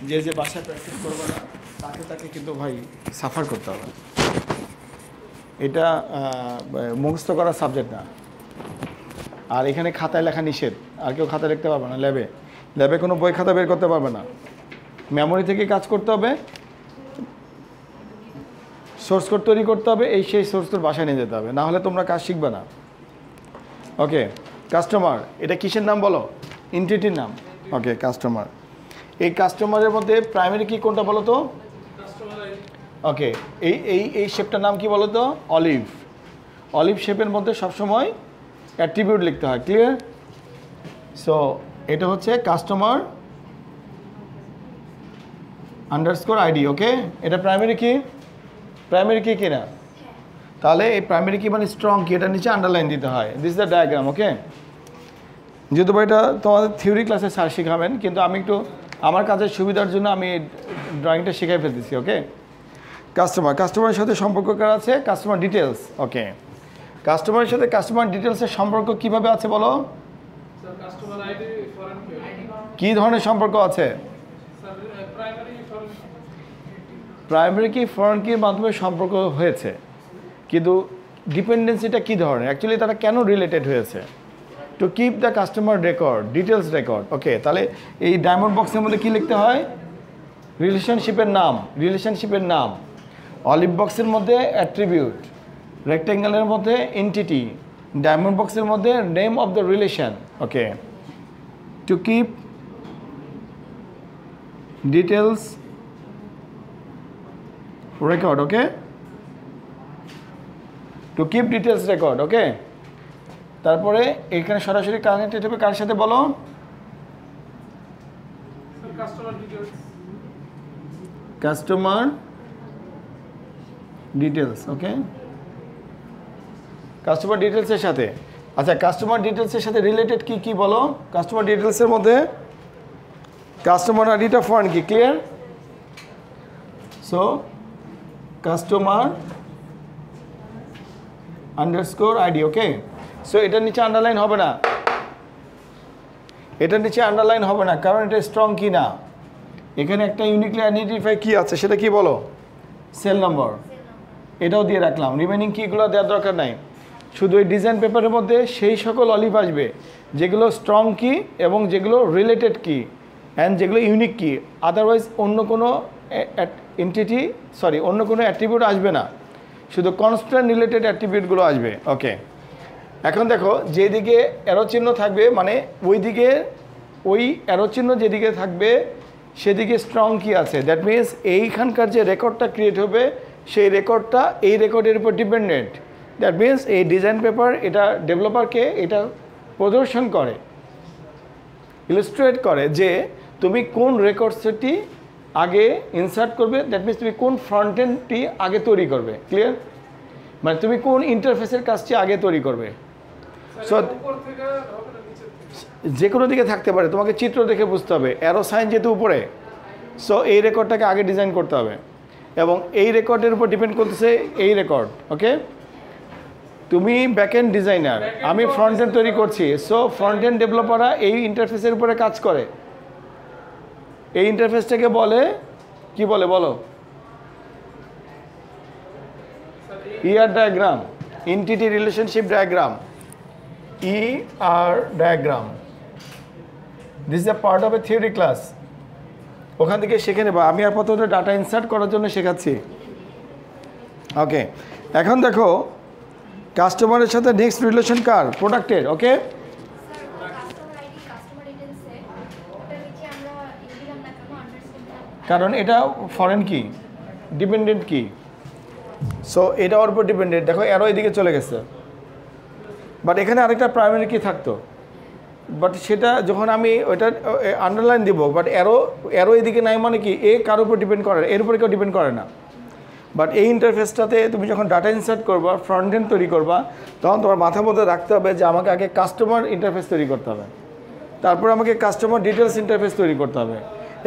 যে যে বাসায় প্র্যাকটিস করবে না তাকে কিন্তু ভাই সাফার করতে হবে। এটা মুখস্থ করার সাবজেক্ট না। আর এখানে খাতায় লেখা নিষেধ, আর কেউ খাতায় লিখতে পারবে না। ল্যাবে কোনো বই খাতা বের করতে পারবে না। মেমোরি থেকে কাজ করতে হবে, সোর্স কোড তৈরি করতে হবে, সেই সোর্স কোড বাসায় নিয়ে যেতে হবে, না হলে তোমরা কাজ শিখবে না। ওকে, কাস্টমার এটা কিসের নাম বলো? এন্টিটির নাম। ওকে, কাস্টমার। এই কাস্টমারের মধ্যে প্রাইমারি কি কোনটা বলো তো? ওকে, এই শেপটার নাম কি বলো তো? অলিভ। অলিভ শেপের মধ্যে সবসময় অ্যাট্রিবিউট লিখতে হয়। ক্লিয়ার? সো এটা হচ্ছে কাস্টমার আন্ডারস্কোর আইডি। ওকে, এটা প্রাইমারি কি? প্রাইমারি কি কিনা? তাহলে এই প্রাইমারি কি মানে স্ট্রং কি, এটা নিচে আন্ডারলাইন দিতে হয়। This is the diagram. Okay, যেহেতু এটা তোমাদের থিওরি ক্লাসে স্যার শেখাবেন, কিন্তু আমি একটু আমার কাজের সুবিধার জন্য আমি ড্রয়িংটা শিখাই ফেলতেছি। ওকে, কাস্টমারের সাথে সম্পর্ক করা আছে কাস্টমার ডিটেলস। ওকে, কাস্টমারের সাথে কাস্টমার ডিটেলসের সম্পর্ক কিভাবে আছে বলো? কি ধরনের সম্পর্ক আছে? প্রাইমারি কি ফরেন কির মাধ্যমে সম্পর্ক হয়েছে, কিন্তু ডিপেন্ডেন্সিটা কী ধরনের, অ্যাকচুয়ালি তারা কেন রিলেটেড হয়েছে? To keep the customer record, details record. Okay, তাহলে এই ডায়মন্ড বক্সের মধ্যে কী লিখতে হয়? রিলেশনশিপের নাম। অলিভ বক্সের মধ্যে অ্যাট্রিবিউট, রেক্ট্যাঙ্গেলের মধ্যে এন্টিটি, ডায়মন্ড বক্সের মধ্যে name of the relation. Okay, to keep details record. Okay, to keep details record. Okay, তারপরে এখানে সরাসরি কানেক্টেড হবে কার সাথে বলো? Customer details. ওকে, কাস্টমার ডিটেলসের সাথে। আচ্ছা, কাস্টমার ডিটেলসের সাথে রিলেটেড কি কি বলো? কাস্টমার ডিটেলসের মধ্যে কাস্টমার আইডিটা foreign key. Clear? So customer underscore ID. Okay, so এটার নিচে আন্ডারলাইন হবে না, কারণ এটা স্ট্রং কি না। এখানে একটা ইউনিকলি আইডেন্টিফাই কি আছে, সেটা কি বলো? সেল নম্বর। এটাও দিয়ে রাখলাম, রিমেনিং কিগুলো দেওয়ার দরকার নাই। শুধু এই ডিজাইন পেপারের মধ্যে সেই সকল অলিভ আসবে যেগুলো স্ট্রং কি এবং যেগুলো রিলেটেড কি অ্যান্ড যেগুলো ইউনিক কি। আদারওয়াইজ অন্য কোনো অ্যাট্রিবিউট আসবে না, শুধু কনস্ট্যান্ট রিলেটেড অ্যাট্রিবিউটগুলো আসবে। ওকে, এখন দেখো যেদিকে অ্যারো চিহ্ন থাকবে, মানে ওই অ্যারো চিহ্ন যেদিকে থাকবে সেদিকে স্ট্রং কি আছে। দ্যাট মিনস এইখানকার যে রেকর্ডটা ক্রিয়েট হবে সেই রেকর্ডটা এই রেকর্ডের উপর ডিপেন্ডেন্ট। দ্যাট মিনস এই ডিজাইন পেপার এটা ডেভেলপারকে এটা প্রদর্শন করে, ইলাস্ট্রেট করে যে তুমি কোন রেকর্ডসটি আগে ইনসার্ট করবে। দ্যাট মিনস তুমি কোন ফ্রন্ট এন্ডটি আগে তৈরি করবে। ক্লিয়ার? মানে তুমি কোন ইন্টারফেসের কাজটি আগে তৈরি করবে। সো যে কোনো দিকে থাকতে পারে, তোমাকে চিত্র দেখে বুঝতে হবে। অ্যারো সাইন যেহেতু উপরে, সো এই রেকর্ডটাকে আগে ডিজাইন করতে হবে এবং এই রেকর্ডের উপর ডিপেন্ড করতেছে এই রেকর্ড। ওকে, তুমি ব্যাকএন্ড ডিজাইনার, আমি ফ্রন্ট এন্ড তৈরি করছি। সো ফ্রন্ট এন্ড ডেভেলপাররা এই ইন্টারফেসের উপরে কাজ করে। এই ইন্টারফেসটাকে বলে কি বলে বলো? ER diagram, entity relationship diagram, ER diagram. This is a part of A theory class, ওখান থেকে শিখে নেবা। আমি আপাতত ডাটা ইনসার্ট করার জন্য শেখাচ্ছি। ওকে, এখন দেখো কাস্টমারের সাথে নেক্সট রিলেশন কার? প্রোডাক্টের। ওকে, কারণ এটা ফরেন কি, ডিপেন্ডেন্ট কি। সো এটা ওর উপর ডিপেন্ডেন্ট। দেখো অ্যারো এদিকে চলে গেছে, বাট এখানে আরেকটা প্রাইমারি কি থাকতো, বাট সেটা যখন আমি ওইটা আন্ডারলাইন দিব, বাট অ্যারো এদিকে নাই, মানে কি এ কার উপর ডিপেন্ড করে, এর উপরে কেউ ডিপেন্ড করে না। বাট এই ইন্টারফেসটাতে তুমি যখন ডাটা ইনসার্ট করবা, ফ্রন্ট এন্ড তৈরি করবা, তখন তোমার মাথার মধ্যে রাখতে হবে যে আমাকে আগে কাস্টমার ইন্টারফেস তৈরি করতে হবে, তারপর আমাকে কাস্টমার ডিটেলস ইন্টারফেস তৈরি করতে হবে,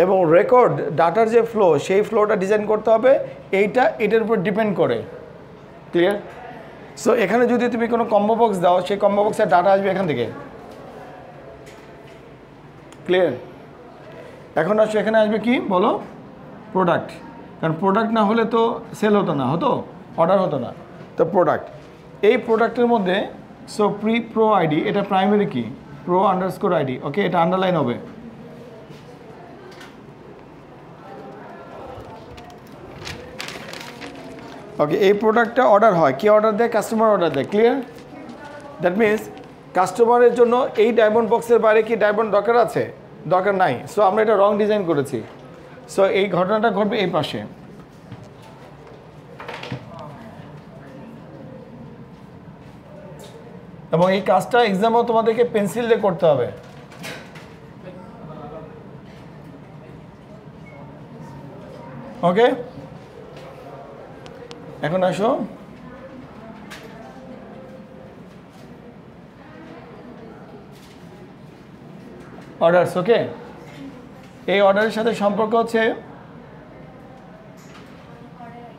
এবং রেকর্ড ডাটার যে ফ্লো সেই ফ্লোটা ডিজাইন করতে হবে এটার উপর ডিপেন্ড করে। ক্লিয়ার? সো এখানে যদি তুমি কোনো কম্বো বক্স দাও, সেই কম্বো বক্সের ডাটা আসবে এখান থেকে। ক্লিয়ার? এখন আসো এখানে আসবে কি বলো, প্রোডাক্ট। কারণ প্রোডাক্ট না হলে তো সেল হতো না, হতো অর্ডার হতো না। তো প্রোডাক্ট, এই প্রোডাক্টের মধ্যে সো প্রো আইডি, এটা প্রাইমারি কি প্রো আন্ডারস্কোর আইডি, ওকে, এটা আন্ডারলাইন হবে। ওকে, এই প্রোডাক্টটা অর্ডার হয়, কে অর্ডার দেয়? কাস্টমার অর্ডার দেয়। ক্লিয়ার? দ্যাট মিনস কাস্টমারের জন্য এই ডায়মন্ড বক্সের বাইরে কি ডায়মন্ড দরকার আছে? দরকার নাই। সো আমরা এটা রং ডিজাইন করেছি। সো এই ঘটনাটা ঘটবে এই পাশে। এবং এই কাজটা এক্সামও তোমাদেরকে পেন্সিল দিয়ে করতে হবে। ওকে, এখন আসো অর্ডারস। ওকে, এই অর্ডারের সাথে সম্পর্ক হচ্ছে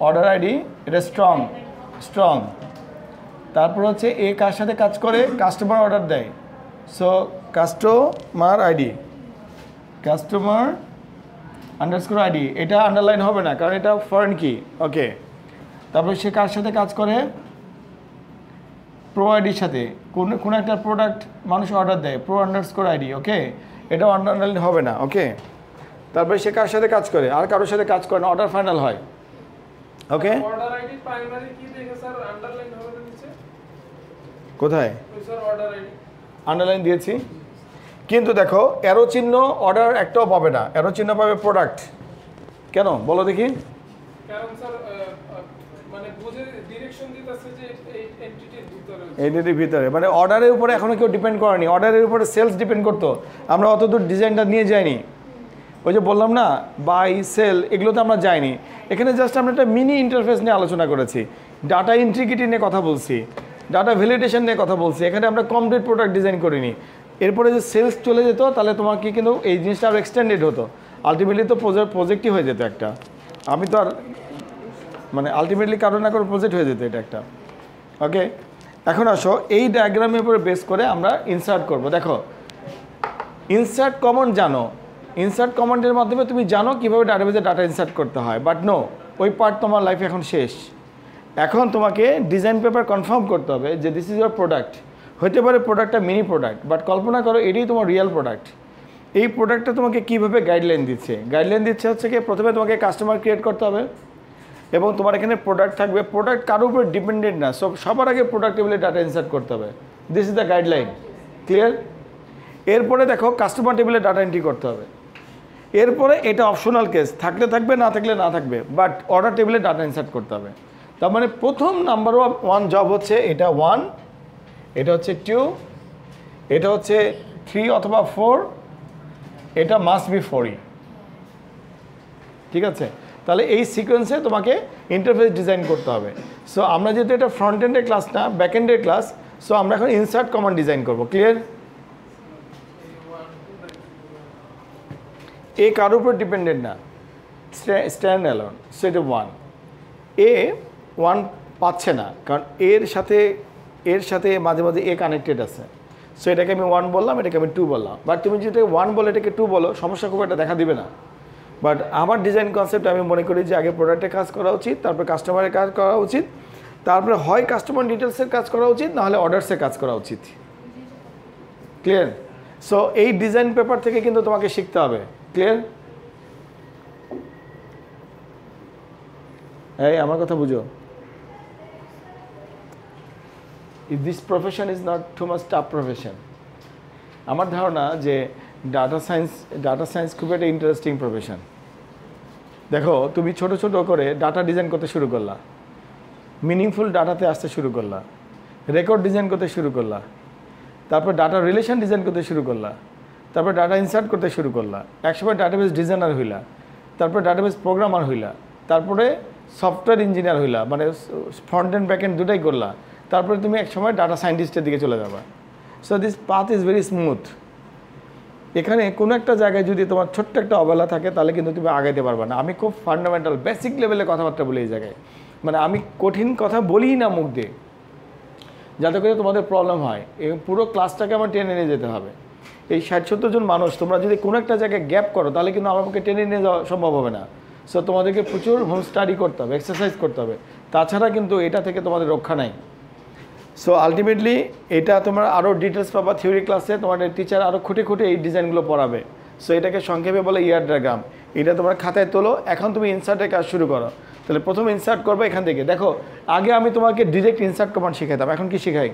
অর্ডার আইডি, এটা স্ট্রং। তারপর হচ্ছে এ কার সাথে কাজ করে? কাস্টমার অর্ডার দেয়। So customer ID, customer underscore ID, এটা আন্ডারলাইন হবে না কারণ এটা ফরেন কি। ওকে, তারপর সে কার সাথে কাজ করে? প্রো আইডির সাথে। কোন একটা প্রোডাক্ট মানুষ অর্ডার দেয়, প্রো আন্ডারস্কোর আইডি। ওকে, এটাও আন্ডারলাইন হবে না। ওকে, তারপরে সে কার সাথে কাজ করে? আর কারোর সাথে কাজ করে না, অর্ডার ফাইনাল হয়। ওকে, অর্ডার আইডি প্রাইমারি কি দেখে স্যার আন্ডারলাইন হবে না নিচে? কোথায় স্যার অর্ডার আইডি আন্ডারলাইন দিয়েছি? কিন্তু দেখো অ্যারো চিহ্ন অর্ডার একটাও পাবে না, অ্যারো চিহ্ন পাবে প্রোডাক্ট। কেন বলো দেখি? কারণ স্যার মানে বুঝে ডিরেকশন দিতেছে যে এই এন্টিটির ভিতরে, এন্টিটির ভিতরে, মানে অর্ডারের উপরে এখনো কেউ ডিপেন্ড করেনি। অর্ডারের উপরে সেলস ডিপেন্ড করতো, আমরা অতদূর ডিজাইনটা নিয়ে যাইনি। ওই যে বললাম না, বাই সেল, এগুলো তো আমরা যাইনি। এখানে জাস্ট আমরা একটা মিনি ইন্টারফেস নিয়ে আলোচনা করেছি, ডাটা ইন্টিগ্রিটি নিয়ে কথা বলছি, ডাটা ভ্যালিডেশন নিয়ে কথা বলছি। এখানে আমরা কমপ্লিট প্রোডাক্ট ডিজাইন করিনি। এরপরে যে সেলস চলে যেত তাহলে তোমার কি কিন্তু এই জিনিসটা আরও এক্সটেন্ডেড হতো। আলটিমেটলি তো প্রজেক্টই হয়ে যেত একটা। আমি তো আর মানে আলটিমেটলি কারো না কারো প্রজেক্ট হয়ে যেত এটা একটা। ওকে, এখন আসো এই ডায়াগ্রামের উপরে বেস করে আমরা ইনসার্ট করব। দেখো ইনসার্ট কমান্ড জানো, ইনসার্ট কমান্ডের মাধ্যমে তুমি জানো কীভাবে ডাটাবেজে ডাটা ইনসার্ট করতে হয়, বাট নো, ওই পার্ট তোমার লাইফে এখন শেষ। এখন তোমাকে ডিজাইন পেপার কনফার্ম করতে হবে যে দিস ইজ ইউর প্রোডাক্ট। হতে পারে প্রোডাক্টটা মিনি প্রোডাক্ট, বাট কল্পনা করো এটাই তোমার রিয়েল প্রোডাক্ট। এই প্রোডাক্টটা তোমাকে কীভাবে গাইডলাইন দিচ্ছে? গাইডলাইন দিচ্ছে হচ্ছে কি, প্রথমে তোমাকে কাস্টমার ক্রিয়েট করতে হবে এবং তোমার এখানে প্রোডাক্ট থাকবে। প্রোডাক্ট কারোর উপর ডিপেন্ডেন্ট না, সবার আগে প্রোডাক্ট টেবিলে ডাটা ইনসার্ট করতে হবে। This is the guideline. Clear? এরপরে দেখো কাস্টমার টেবিলে ডাটা এন্ট্রি করতে হবে। এরপরে এটা অপশনাল কেস, থাকলে থাকবে, না থাকলে না থাকবে, বাট অর্ডার টেবিলে ডাটা ইনসার্ট করতে হবে। তার মানে প্রথম নাম্বার ওয়ান জব হচ্ছে এটা 1, এটা হচ্ছে 2, এটা হচ্ছে 3 অথবা 4, এটা মাস্ট বি 4ই। ঠিক আছে? তাহলে এই সিকোয়েন্সে তোমাকে ইন্টারফেস ডিজাইন করতে হবে। সো আমরা যেহেতু এটা ফ্রন্ট এন্ডের ক্লাস না, ব্যাক এন্ডের ক্লাস, সো আমরা এখন ইনসার্ট কমান্ড ডিজাইন করব। ক্লিয়ার? এ কারোর উপর ডিপেন্ডেন্ট না, স্ট্যান্ড অ্যালোন। সো এটা 1, এ 1 পাচ্ছে না কারণ এর সাথে মাঝে মাঝে এ কানেক্টেড আছে। সো এটাকে আমি 1 বললাম, এটাকে আমি 2 বললাম। বাট তুমি যদি 1 বলে এটাকে 2 বলো, সমস্যা খুব একটা দেখা দিবে না। বাট আমার ডিজাইন কনসেপ্ট আমি মনে করি যে আগে প্রোডাক্টের কাজ করা উচিত, তারপর কাস্টমারের কাজ করা উচিত, তারপরে হয় কাস্টমার ডিটেলসের কাজ করা উচিত, নাহলে অর্ডার্সের কাজ করা উচিত। ক্লিয়ার? সো এই ডিজাইন পেপার থেকে কিন্তু তোমাকে শিখতে হবে। ক্লিয়ার? এই আমার কথা বুঝো। This profession is not too much tough profession. আমার ধারণা যে ডাটা সায়েন্স খুব একটা ইন্টারেস্টিং প্রফেশন। দেখো তুমি ছোট ছোট করে ডাটা ডিজাইন করতে শুরু করলা, মিনিংফুল ডাটাতে আসতে শুরু করলা, রেকর্ড ডিজাইন করতে শুরু করলা, তারপর ডাটা রিলেশন ডিজাইন করতে শুরু করলা, তারপর ডাটা ইনসার্ট করতে শুরু করলা, একসময় ডাটাবেস ডিজাইনার হইলা, তারপর ডাটাবেস প্রোগ্রামার হইলা, তারপরে সফটওয়্যার ইঞ্জিনিয়ার হইলা, মানে ফ্রন্ট এন্ড ব্যাক এন্ড দুটাই করলা, তারপরে তুমি একসময় ডাটা সায়েন্টিস্টের দিকে চলে যাবা। So this path is very smooth. এখানে কোনো একটা জায়গায় যদি তোমার ছোট্ট একটা অবহেলা থাকে তাহলে কিন্তু তুমি আগাইতে পারবে না। আমি খুব ফান্ডামেন্টাল বেসিক লেভেলে কথাবার্তা বলি এই জায়গায়, মানে আমি কঠিন কথা বলিই না মুখ দিয়ে, যাতে করে তোমাদের প্রবলেম হয়। এই পুরো ক্লাসটাকে আমার টেনে নিয়ে যেতে হবে। এই 60-70 জন মানুষ তোমরা যদি কোনো একটা জায়গায় গ্যাপ করো তাহলে কিন্তু আমার পক্ষে টেনে নিয়ে যাওয়া সম্ভব হবে না। সো তোমাদেরকে প্রচুর হোম স্টাডি করতে হবে, এক্সারসাইজ করতে হবে, তাছাড়া কিন্তু এটা থেকে তোমাদের রক্ষা নাই। সো আলটিমেটলি এটা তোমরা আরও ডিটেলস পাবা থিওরি ক্লাসে, তোমাদের টিচার আরও খুঁটে খুঁটে এই ডিজাইনগুলো পড়াবে। সো এটাকে সংক্ষেপে বলে ইয়ার ডায়াগ্রাম। এটা তোমার খাতায় তোলো, এখন তুমি ইনসার্টের কাজ শুরু করো। তাহলে প্রথম ইনসার্ট করবে এখান থেকে। দেখো আগে আমি তোমাকে ডিরেক্ট ইনসার্ট কমান্ড শিখাতাম, এখন কি শেখাই?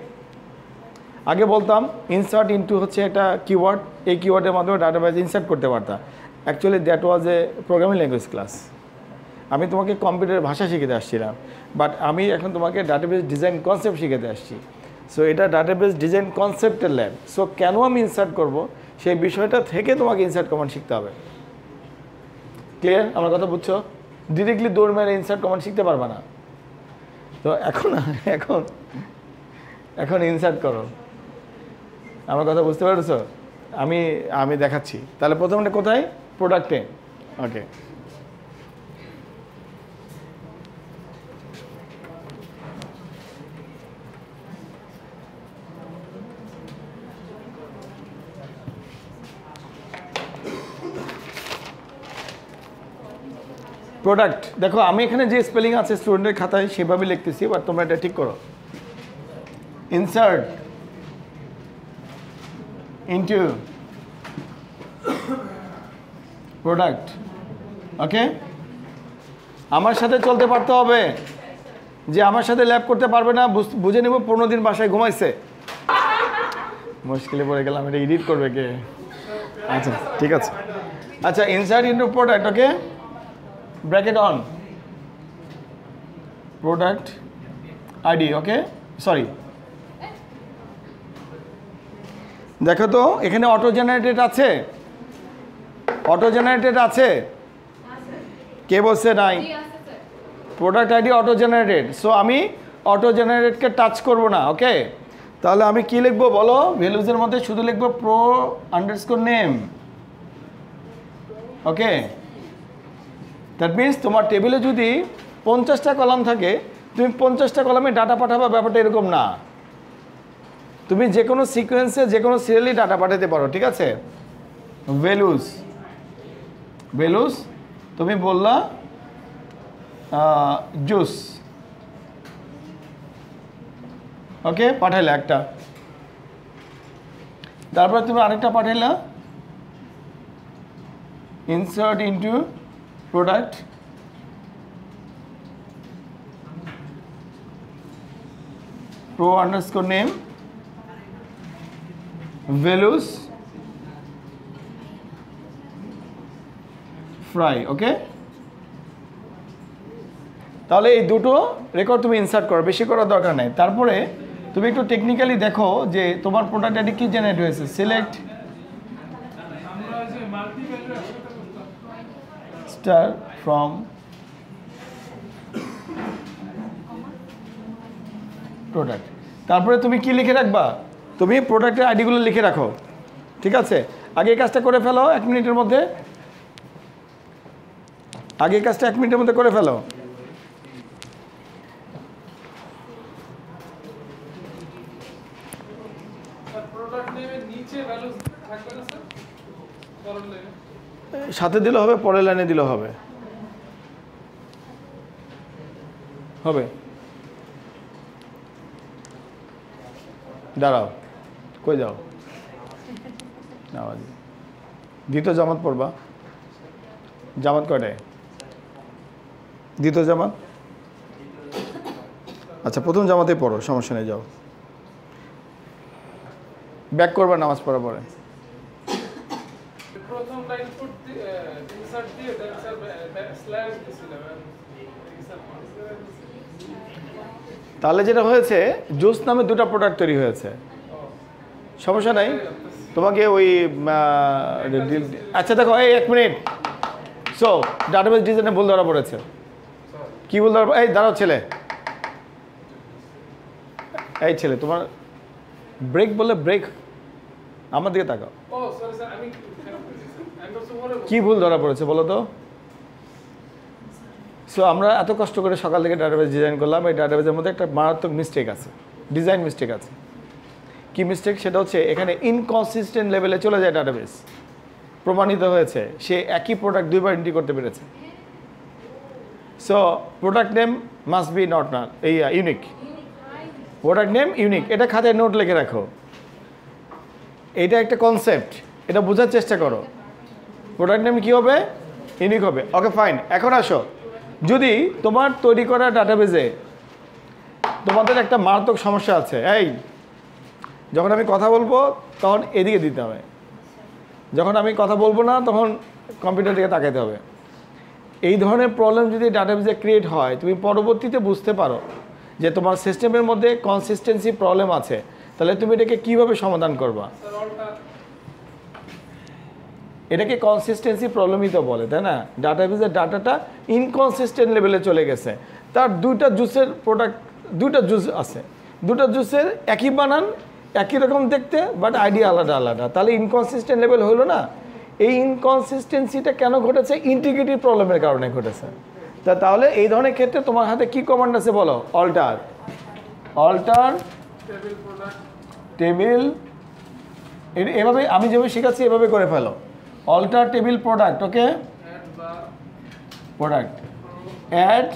আগে বলতাম ইনসার্ট ইনটু হচ্ছে একটা কিওয়ার্ড, এই কিওয়ার্ডের মাধ্যমে ডাটাবেজ ইনসার্ট করতে পারতাম। Actually that was A programming language class. আমি তোমাকে কম্পিউটারের ভাষা শিখাতে আসছিলাম, বাট আমি এখন তোমাকে ডাটাবেজ ডিজাইন কনসেপ্ট শিখাতে আসছি। সো এটা ডাটাবেজ ডিজাইন কনসেপ্টের ল্যাব। সো কেন আমি ইনসার্ট করব সেই বিষয়টা থেকে তোমাকে ইনসার্ট কমান্ড শিখতে হবে। ক্লিয়ার? আমার কথা বুঝছো? ডিরেক্টলি দৌড় মেরে ইনসার্ট কমান্ড শিখতে পারবা না। তো এখন এখন এখন ইনসার্ট করো। আমার কথা বুঝতে পারছো? আমি দেখাচ্ছি। তাহলে প্রথমটা কোথায়? প্রোডাক্টে। ওকে, প্রোডাক্ট। দেখো আমি এখানে যে স্পেলিং আছে স্টুডেন্টের খাতায় সেভাবে লিখতেছি, বাট তোমরা এটা ঠিক করো। Insert into product. ওকে, আমার সাথে চলতে পারতে হবে। যে আমার সাথে ল্যাব করতে পারবে না বুঝে নেব 15 দিন বাসায় ঘুমাইছে। মুশকিলে পড়ে গেলাম, এটা এডিট করবে কে? আচ্ছা ঠিক আছে। আচ্ছা, insert into product. Okay, bracket on, product ID. Okay, sorry, দেখো তো এখানে অটো জেনারেটেড আছে, অটো জেনারেটেড আছে? কে বলছে নাই? Product ID auto generated. So আমি অটো জেনারেটকে টাচ করব না। ওকে, তাহলে আমি কি লিখবো বলো? ভ্যালুজের মধ্যে শুধু লিখবো pro underscore name. Okay, that means তোমার টেবিলে যদি 50টা কলাম থাকে, তুমি 50টা কলামে ডাটা পাঠাবা, ব্যাপারটা এরকম না। তুমি যে কোনো সিকোয়েন্সে যে কোনো সিরিয়ালি ডাটা পাঠাতে পারো। ঠিক আছে, ভ্যালুজ, ভ্যালুজ তুমি বললা জুস। ওকে, পাঠাইলা একটা, তারপর তুমি আরেকটা পাঠাইলা insert into product pro underscore name values fry. Okay, তাহলে এই দুটো রেকর্ড তুমি ইনসার্ট করো, বেশি করার দরকার নেই। তারপরে তুমি একটু টেকনিক্যালি দেখো যে তোমার প্রোডাক্ট আইডি কি জেনারেট হয়েছে। Select star from product. তারপরে তুমি কি লিখে রাখবা? তুমি প্রোডাক্টের আইডিগুলো লিখে রাখো। ঠিক আছে, আগে এই কাজটা করে ফেলো 1 মিনিটের মধ্যে। আগে এই কাজটা 1 মিনিটের মধ্যে করে ফেলো। সাথে দিলে হবে, পরের লাইনে দিলে হবে। হবে, দাঁড়াও, কই যাও? দ্বিতীয় জামাত পড়বা। জামাত কয়টায়? দ্বিতীয় জামাত? আচ্ছা, প্রথম জামাতেই পড়ো, সমস্যা নেই, যাও। ব্যাক করবা নামাজ পড়ার পরে। প্রথম লাইন পড়তে ইনসার্ট দিয়ে দেন স্যার স্ল্যাশ দিছিলাম। তাহলে যেটা হয়েছে, জুস নামে 2টা প্রোডাক্ট তৈরি হয়েছে। সমস্যা নাই, তোমাকে ওই আচ্ছা দেখো, এই 1 মিনিট। সো ডাটাবেস ডিজাইনে ভুল ধরা পড়েছে। কি ভুল ধরা? এই দাঁড়াও ছেলে, এই ছেলে, তোমার ব্রেক বলে ব্রেক, আমার দিকে তাকাও। ও সরি স্যার, আমি কি ভুল ধরা পড়েছে বলো তো? সো আমরা এত কষ্ট করে সকাল থেকে ডাটাবেস ডিজাইন করলাম, এই ডাটাবেসের মধ্যে একটা মারাত্মক মিস্টেক আছে, ডিজাইন মিস্টেক আছে। কি মিস্টেক সেটা হচ্ছে এখানে ইনকনসিস্টেন্ট লেভেলে চলে যায় ডাটাবেস, প্রমাণিত হয়েছে সে একই প্রোডাক্ট দুইবার এন্ট্রি করতে পেরেছে। So product name must be not unique, product name unique, এটা খাতায় নোট লিখে রাখো। এটা একটা কনসেপ্ট, এটা বোঝার চেষ্টা করো। প্রোডাক্ট নেম কী হবে? ইউনিক হবে। ওকে ফাইন। এখন আসো, যদি তোমার তৈরি করা ডাটাবেজে তোমাদের একটা মারাত্মক সমস্যা আছে, এই যখন আমি কথা বলবো তখন এদিকে দিতে হবে, যখন আমি কথা বলবো না তখন কম্পিউটার দিকে তাকাইতে হবে। এই ধরনের প্রবলেম যদি ডাটাবেজে ক্রিয়েট হয়, তুমি পরবর্তীতে বুঝতে পারো যে তোমার সিস্টেমের মধ্যে কনসিস্টেন্সি প্রবলেম আছে, তাহলে তুমি এটাকে কীভাবে সমাধান করবা? এটাকে কনসিস্টেন্সি প্রবলেমই তো বলে, তাই না? ডাটাবেজের ডাটাটা ইনকনসিস্টেন্ট লেভেলে চলে গেছে। তার দুইটা জুসের প্রোডাক্ট, দুইটা জুস আছে, দুটো জুসের একই বানান, একই রকম দেখতে, বাট আইডিয়া আলাদা আলাদা, তাহলে ইনকনসিস্টেন্ট লেভেল হলো না? এই ইনকনসিস্টেন্সিটা কেন ঘটেছে? ইন্টিগ্রিটি প্রবলেমের কারণে ঘটেছে। তাহলে এই ধরনের ক্ষেত্রে তোমার হাতে কি কমান্ড আছে বলো? অল্টার টেবিল, এভাবে আমি যেভাবে শেখাচ্ছি এভাবে করে ফেলো। Alter table product, okay, product add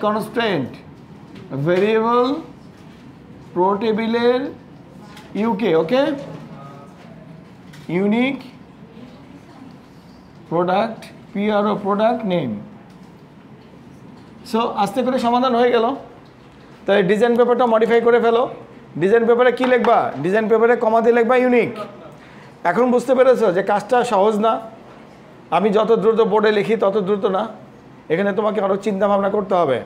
constraint variable pro টেবিলের UK, okay, unique product PRO product name. So আস্তে করে সমাধান হয়ে গেল। তাহলে ডিজাইন পেপারটা মডিফাই করে ফেলো। ডিজাইন পেপারে কী লিখবা? ডিজাইন পেপারে কমা দিয়ে লিখবা ইউনিক। এখন বুঝতে পেরেছো যে কাজটা সহজ না? আমি যত দ্রুত বোর্ডে লিখি তত দ্রুত না, এখানে তোমাকে আরও চিন্তা ভাবনা করতে হবে।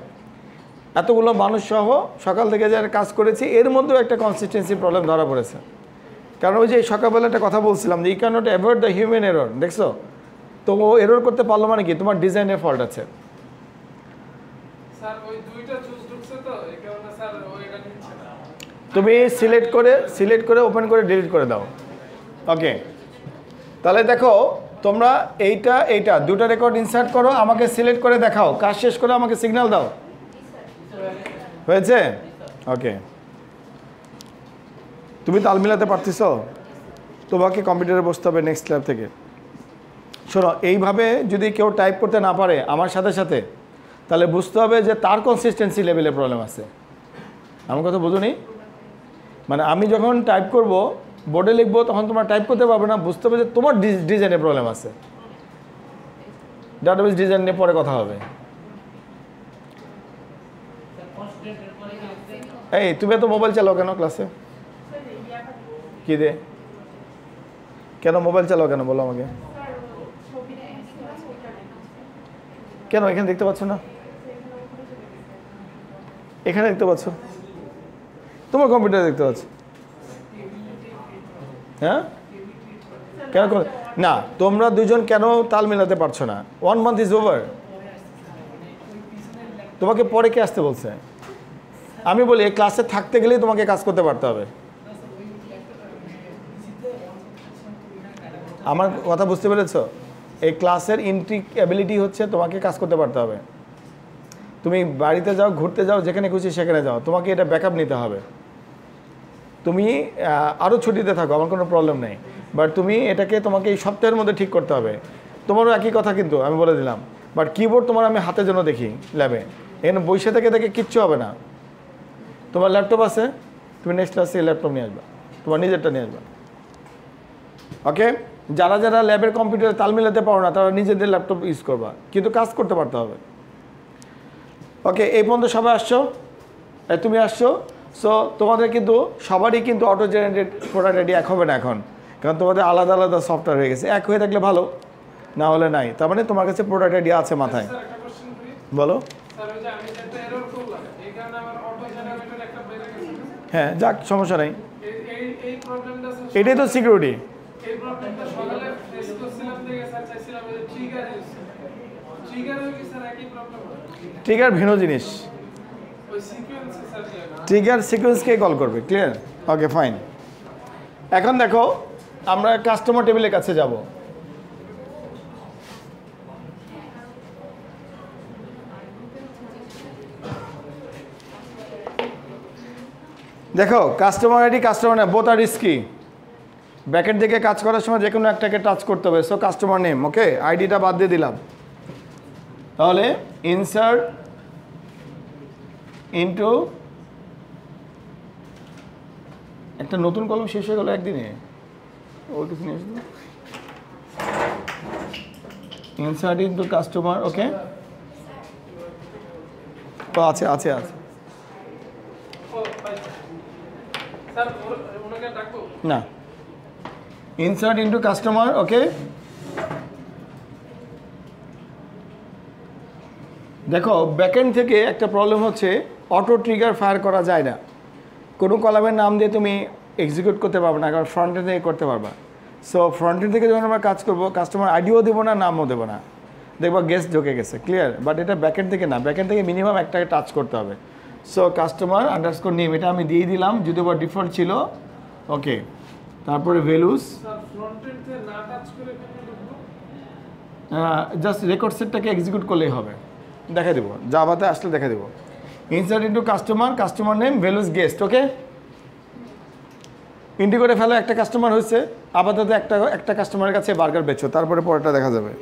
এতগুলো মানুষ সহ সকাল থেকে যারা কাজ করেছি, এর মধ্যেও একটা কনসিস্টেন্সি প্রবলেম ধরা পড়েছে। কারণ ওই যে সকালবেলা একটা কথা বলছিলাম যে you can not avoid the human error, দেখছো তো? ও এরর করতে পারলো মানে কি? তোমার ডিজাইনের ফল্ট আছে। তুমি সিলেক্ট করে ওপেন করে ডিলিট করে দাও। ওকে, তাহলে দেখো তোমরা এইটা দুটো রেকর্ড ইনসার্ট করো, আমাকে সিলেক্ট করে দেখাও, কাজ শেষ করে আমাকে সিগন্যাল দাও। হয়েছে? ওকে, তুমি তাল মিলাতে পারতেছ? তোমাকে কম্পিউটারে বসতে হবে নেক্সট ল্যাব থেকে। শোনো, এইভাবে যদি কেউ টাইপ করতে না পারে আমার সাথে সাথে, তাহলে বুঝতে হবে যে তার কনসিস্টেন্সি লেভেলে প্রবলেম আছে। আমার কথা বুঝুনি? মানে আমি যখন টাইপ করব, বোর্ডে লিখবো, তখন তোমরা টাইপ করতে পারবে না, বুঝতে হবে যে তোমার ডিজাইনে প্রবলেম আছে। ডাটাবেস ডিজাইন নিয়ে পরে কথা হবে। এই তুমি এত মোবাইল চালাও কেন ক্লাসে? কি দে? কেন মোবাইল চালাও কেন বলো আমাকে? কেন এখানে দেখতে পাচ্ছ না? এখানে দেখতে পাচ্ছ, তোমার কম্পিউটারে দেখতে পাচ্ছ। হ্যাঁ, কেন না? তোমরা দুজন কেন তাল মেলাতে পারছো না? 1 month ইজ ওভার। তোমাকে পরে কে আসতে বলছে? আমি বলি এই ক্লাসে থাকতে গেলেই তোমাকে কাজ করতে পারতে হবে। আমার কথা বুঝতে পেরেছো? এই ক্লাসের ইন্টিগ্রেবিলিটি হচ্ছে তোমাকে কাজ করতে পারতে হবে। তুমি বাড়িতে যাও, ঘুরতে যাও, যেখানে খুশি সেখানে যাও, তোমাকে এটা ব্যাকআপ নিতে হবে। তুমি আরও ছুটিতে থাকো, আমার কোনো প্রবলেম নেই, বাট তুমি এটাকে তোমাকে এই সপ্তাহের মধ্যে ঠিক করতে হবে। তোমারও একই কথা কিন্তু আমি বলে দিলাম, বাট কিবোর্ড তোমার আমি হাতে জন্য দেখি ল্যাবে, এখানে বসে থেকে দেখে কিচ্ছু হবে না। তোমার ল্যাপটপ আছে, তুমি নেক্সট ক্লাসে ল্যাপটপ নিয়ে আসবা, তোমার নিজেরটা নিয়ে আসবা। ওকে, যারা যারা ল্যাবের কম্পিউটারে তাল মিলাতে পারো না তারা নিজেদের ল্যাপটপ ইউজ করবা, কিন্তু কাজ করতে পারতে হবে। ওকে, এই পর্যন্ত সবাই আসছো? তুমি আসছো? সো তোমাদের কিন্তু সবারই কিন্তু অটো জেনারেটেড প্রোডাক্ট রেডি এক হবে না এখন, কারণ তোমাদের আলাদা আলাদা সফটওয়্যার হয়ে গেছে। এক হয়ে থাকলে ভালো, না হলে নাই। তার মানে তোমার কাছে প্রোডাক্ট রেডি আছে মাথায়। বলো। হ্যাঁ, যাক, সমস্যা নেই, এটাই তো সিকিউরিটি। ট্রিগার ভিন্ন জিনিস, ট্রিগার সিকোয়েন্সকে কল করবে। ক্লিয়ার? Okay fine. এখন দেখো আমরা কাস্টমার টেবিলের কাছে যাব। দেখো customer ID customer name both আর রিস্কি। ব্যাকের দিকে কাজ করার সময় যে কোনো একটাকে টাচ করতে হবে। সো কাস্টমার নেম, ওকে, আইডিটা বাদ দিয়ে দিলাম। তাহলে ইনসার্ট ইনটু, একটা নতুন কলম শেষ হয়ে গেল একদিনে, ওর কিছু নিয়ে আসলো। ইনসার্ট ইনটু কাস্টমার, ওকে, তো আছে আছে আছে স্যার ওনাকে ডাকবো না। ইনসার্ট ইনটু কাস্টমার, ওকে। দেখো ব্যাকএন্ড থেকে একটা প্রবলেম হচ্ছে অটো ট্রিগার ফায়ার করা যায় না। কোনো কলামের নাম দিয়ে তুমি এক্সিকিউট করতে পারবে না, কারণ ফ্রন্ট এন্ড থেকে করতে পারবা। সো ফ্রন্ট এন্ড থেকে যখন আমরা কাজ করবো কাস্টমার আইডিও দেবো না, নামও দেবো না, দেখবা গেস্ট ঢুকে গেছে, ক্লিয়ার। বাট এটা ব্যাকএন্ড থেকে না, ব্যাকএন্ড থেকে মিনিমাম একটাকে টাচ করতে হবে। সো কাস্টমার আন্ডারস্কোর নেম এটা আমি দিয়ে দিলাম, যদি বা ডিফল্ট ছিল, ওকে। তারপরে ভ্যালুস, স্যার ফ্রন্ট এন্ড থেকে না টাচ করে ফেলে ঢুকবো। জাস্ট রেকর্ড সেটটাকে এক্সিকিউট করলেই হবে, দেখা দেবো, জাভাতে আসলে দেখা দেবো। Insert into customer, customer name, values, guest, okay. ইন্টি করে ফেলো, একটা কাস্টমার হয়েছে, আপাতত একটা কাস্টমারের কাছে বার্গার বেচো, তারপরে পরেরটা দেখা যাবে।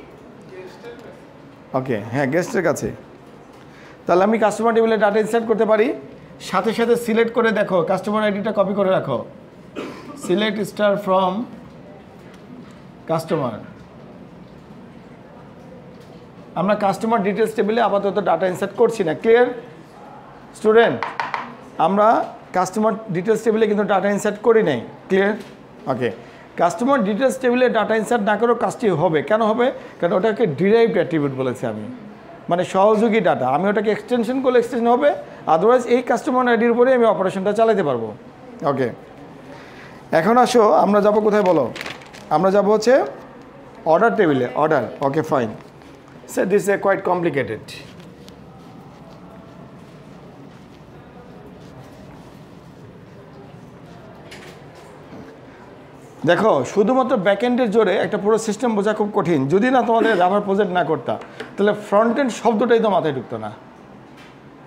ওকে, হ্যাঁ গেস্টের কাছে। তাহলে আমি কাস্টমার টেবিলে ডাটা ইনসার্ট করতে পারি, সাথে সাথে সিলেক্ট করে দেখো কাস্টমার আইডিটা কপি করে রাখো, সিলেক্ট স্টার ফ্রম কাস্টমার। আমরা কাস্টমার ডিটেলস টেবিলে আপাতত ডাটা ইনসার্ট করছি না, ক্লিয়ার স্টুডেন্ট? আমরা কাস্টমার ডিটেলস টেবিলে কিন্তু ডাটা ইনসার্ট করি নাই, ক্লিয়ার? ওকে, কাস্টমার ডিটেলস টেবিলে ডাটা ইনসার্ট না করেও কাজটি হবে, কেন হবে? কারণ ওটাকে ডিরাইভড অ্যাট্রিবিউট বলেছি আমি, মানে সহযোগী ডাটা। আমি ওটাকে এক্সটেনশন করলে এক্সটেনশন হবে, আদারওয়াইজ এই কাস্টমার আইডির উপরে আমি অপারেশনটা চালাতে পারবো। ওকে, এখন আসো আমরা যাব কোথায় বলো? আমরা যাব হচ্ছে অর্ডার টেবিলে, order. Okay fine, so this is quite complicated. দেখো শুধুমাত্র ব্যাকএন্ডের জোরে একটা পুরো সিস্টেম বোঝা খুব কঠিন। যদি না তোমাদের রাবার প্রজেক্ট না করতা, তাহলে ফ্রন্ট এন্ড শব্দটাই তো মাথায় ঢুকতো না।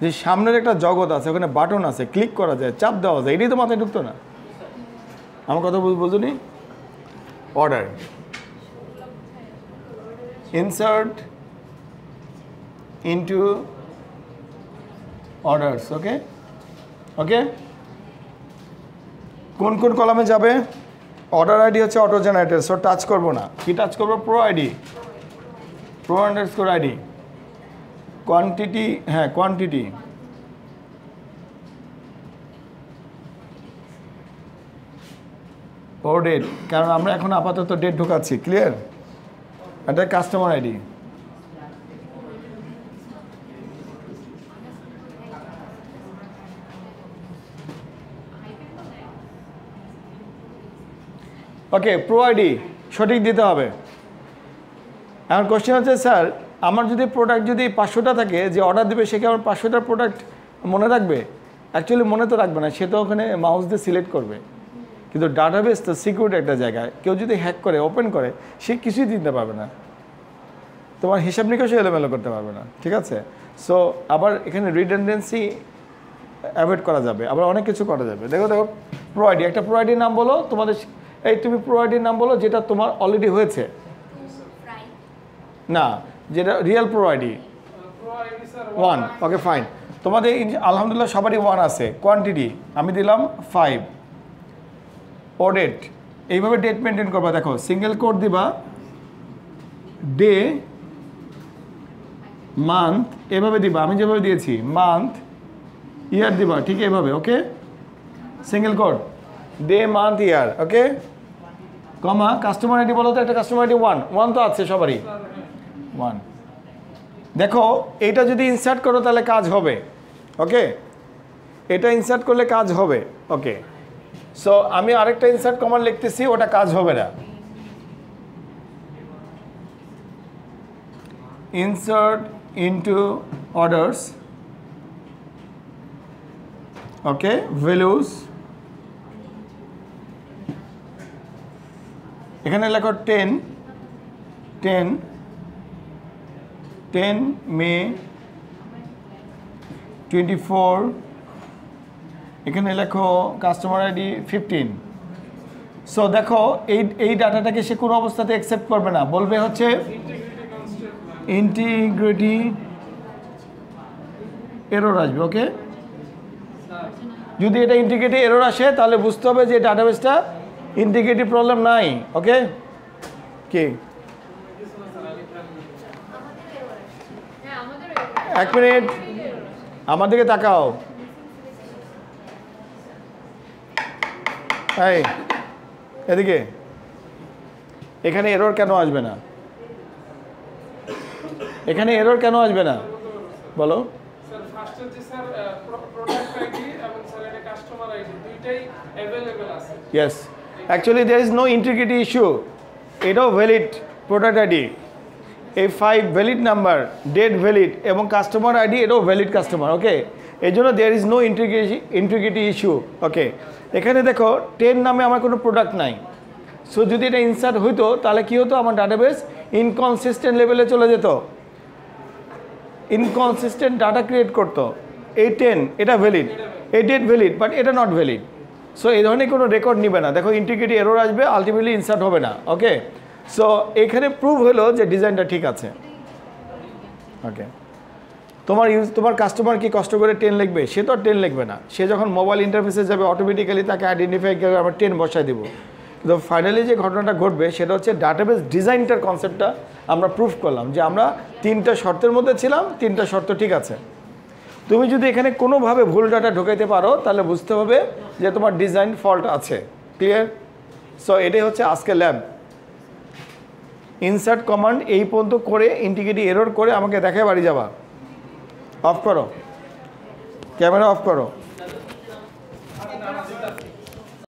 যে সামনের একটা জগৎ আছে, ওখানে বাটন আছে, ক্লিক করা যায়, চাপ দেওয়া যায়, এটাই তো মাথায় ঢুকতো না। আমার কথা বুঝুনি? অর্ডার, ইনসার্ট ইনটু অর্ডারস, ওকে ওকে। কোন কোন কলামে যাবে? অর্ডার আইডি হচ্ছে অটো জেনারেটর, সো টাচ করবো না। কি টাচ করবো? Pro ID, pro underscore ID. Quantity, হ্যাঁ কোয়ান্টিটি, ও ডেট, কারণ আমরা এখন আপাতত ডেট ঢোকাচ্ছি, ক্লিয়ার? এটা কাস্টমার আইডি। ওকে, প্রো আইডি সঠিক দিতে হবে। এখন কোশ্চেন হচ্ছে স্যার আমার যদি প্রোডাক্ট যদি 500টা থাকে, যে অর্ডার দেবে সে কি আমার 500টার প্রোডাক্ট মনে রাখবে? অ্যাকচুয়ালি মনে তো রাখবে না, সে তো ওখানে মাউস দিয়ে সিলেক্ট করবে। কিন্তু ডাটাবেস তো সিকিউরিটি একটা জায়গায়, কেউ যদি হ্যাক করে ওপেন করে সে কিছুই দিতে পারবে না, তোমার হিসাব নিকাশও এলোমেলো করতে পারবে না, ঠিক আছে? সো আবার এখানে রিডেন্ডেন্সি অ্যাভয়েড করা যাবে, আবার অনেক কিছু করা যাবে। দেখো দেখো প্রো আইডি, একটা প্রো আইডির নাম বলো তোমাদের, এই তুমি প্রো আইডির নাম বলো যেটা তোমার অলরেডি হয়েছে, না যেটা real pro ID. Pro ID sir 1, okay fine. তোমাদের আলহামদুলিল্লাহ সবারই 1 আছে। কোয়ান্টিটি আমি দিলাম 5। ও ডেট, এইভাবে ডেট মেনটেন করবা। দেখো সিঙ্গেল কোড দিবা, ডে, মান্থ, এভাবে দিবা, আমি যেভাবে দিয়েছি মান্থ, ইয়ার দিবা, ঠিক এভাবে, ওকে? সিঙ্গেল কোড, ডে, মান্থ, ইয়ার, ওকে? কমা, কাস্টমার আইডি বলো তো, একটা কাস্টমার আইডি 1 তো আছে সবারই, 1। দেখো এইটা যদি ইনসার্ট করো তাহলে কাজ হবে, ওকে? এটা ইনসার্ট করলে কাজ হবে, ওকে? সো আমি আরেকটা ইনসার্ট কমান্ড লিখতেছি, ওটা কাজ হবে না। ইনসার্ট ইনটু অর্ডারস, ওকে, ভ্যালুস, এখানে লেখো 10 May 24 এখানে লেখো কাস্টমার আইডি 15। সো দেখো এই ডাটাটাকে সে কোনো অবস্থাতে অ্যাকসেপ্ট করবে না, বলবে হচ্ছে ইন্টিগ্রিটি এরর আসবে। ওকে, যদি এটা ইন্টিগ্রিটি এরর আসে তাহলে বুঝতে হবে যে ডাটাবেসটা ইন্টিগ্রিটি প্রবলেম নাই। ওকে, কি 1 মিনিট আমার দিকে তাকাও। এই এদিকে, এখানে এরর কেন আসবে না? এখানে এরর কেন আসবে না বলো? স্যার ফার্স্টে যে স্যার প্রোডাক্ট আইডি এবং স্যার এটা কাস্টমার আইডি দুইটাই अवेलेबल আছে। Yes, actually there is no integrity issue. এটাও ভ্যালিড প্রোডাক্ট আইডি, এই 5 ভ্যালিড নাম্বার, ডেট ভ্যালিড এবং কাস্টমার আইডি এটাও ভ্যালিড কাস্টমার। ওকে, এই জন্য there is no integrity issue. Okay, এখানে দেখো 10 নামে আমার কোনো প্রোডাক্ট নাই। সো যদি এটা ইনসার্ট হইতো তাহলে কী হতো, আমার ডাটাবেস ইনকনসিস্টেন্ট লেভেলে চলে যেত, ইনকনসিস্টেন্ট ডাটা ক্রিয়েট করতো। এই 10 এটা ভ্যালিড, এই ডেট ভ্যালিড, বাট এটা নট ভ্যালিড। সো এই ধরনের কোনো রেকর্ড নিবে না। দেখো ইন্টিগ্রিটি এরর আসবে, আলটিমেটলি ইনসার্ট হবে না। ওকে, সো এখানে প্রুভ হলো যে ডিজাইনটা ঠিক আছে। ওকে, তোমার কাস্টমার কি কষ্ট করে 10 লিখবে? সে তো আর 10 লিখবে না। সে যখন মোবাইল ইন্টারফেসে যাবে অটোমেটিক্যালি তাকে আইডেন্টিফাই করে আমরা 10 বসায় দেবো। তো ফাইনালি যে ঘটনাটা ঘটবে সেটা হচ্ছে ডাটাবেস ডিজাইনটার কনসেপ্টটা আমরা প্রুফ করলাম যে আমরা 3টা শর্তের মধ্যে ছিলাম, 3টা শর্ত ঠিক আছে। তুমি যদি এখানে কোনোভাবে ভুল ডাটা ঢোকাইতে পারো তাহলে বুঝতে হবে যে তোমার ডিজাইন ফল্ট আছে। ক্লিয়ার? সো এটাই হচ্ছে আজকে ল্যাব। ইনসার্ট কমান্ড এই পর্যন্ত করে ইন্টিগ্রিটি এরর করে আমাকে দেখায় বাড়ি যাবা। অফ করো, ক্যামেরা অফ করো।